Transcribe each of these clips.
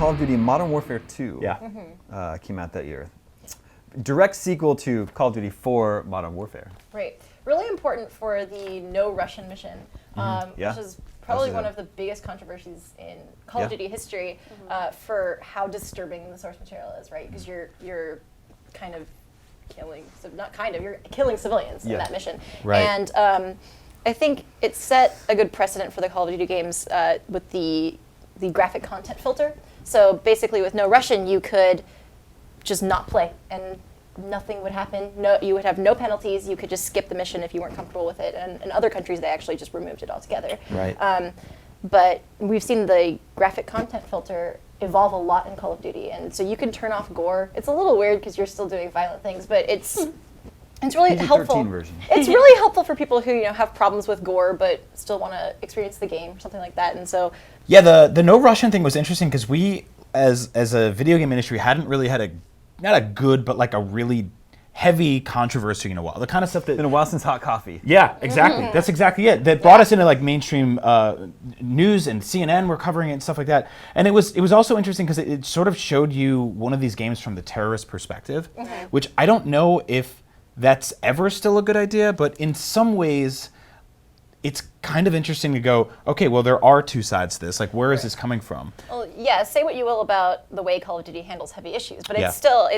Call of Duty Modern Warfare 2 came out that year. Direct sequel to Call of Duty 4 Modern Warfare. Right. Really important for the no Russian mission, which is probably one of the biggest controversies in Call of Duty history for how disturbing the source material is, right? Because you're kind of killing, you're killing civilians in that mission. Right. And I think it set a good precedent for the Call of Duty games with the graphic content filter. So basically with no Russian, you could just not play and nothing would happen. No, you would have no penalties. You could just skip the mission if you weren't comfortable with it. And in other countries, they actually just removed it altogether. Right. But we've seen the graphic content filter evolve a lot in Call of Duty, and so you can turn off gore. It's a little weird because you're still doing violent things, but it's really helpful. Version. It's really helpful for people who have problems with gore but still want to experience the game or something like that. And so yeah, the no Russian thing was interesting because we as a video game industry hadn't really had not a good but like a really heavy controversy in a while. The kind of stuff that... It's been a while since hot coffee. Yeah, exactly. That's exactly it. That brought us into like mainstream news, and CNN were covering it and stuff like that. And it was also interesting because it sort of showed you one of these games from the terrorist perspective, which I don't know if that's ever still a good idea, but in some ways it's kind of interesting to go, okay, well, there are two sides to this. Like, where is this coming from? Well, yeah, say what you will about the way Call of Duty handles heavy issues, but it's still,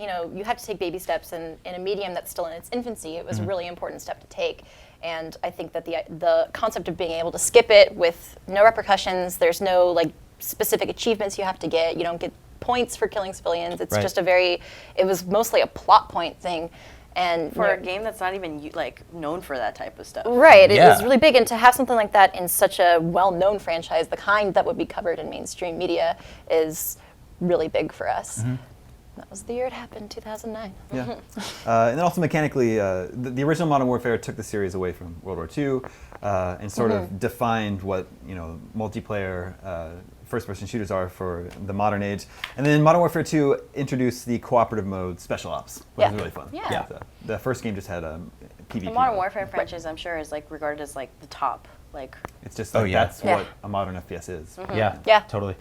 you have to take baby steps, and in a medium that's still in its infancy, it was a really important step to take. And I think that the concept of being able to skip it with no repercussions, there's no like specific achievements you have to get, you don't get points for killing civilians. It's just it was mostly a plot point thing. And for a game that's not even like known for that type of stuff. Right, it was really big, and to have something like that in such a well-known franchise, the kind that would be covered in mainstream media, is really big for us. That was the year it happened, 2009. Yeah, and then also mechanically, the original Modern Warfare took the series away from World War II and sort of defined what multiplayer first-person shooters are for the modern age. And then Modern Warfare 2 introduced the cooperative mode Special Ops, which was really fun. Yeah. The first game just had a PvP. The Modern Warfare franchise, I'm sure, is like regarded as like the top. Like it's just that's what a modern FPS is. Yeah, totally.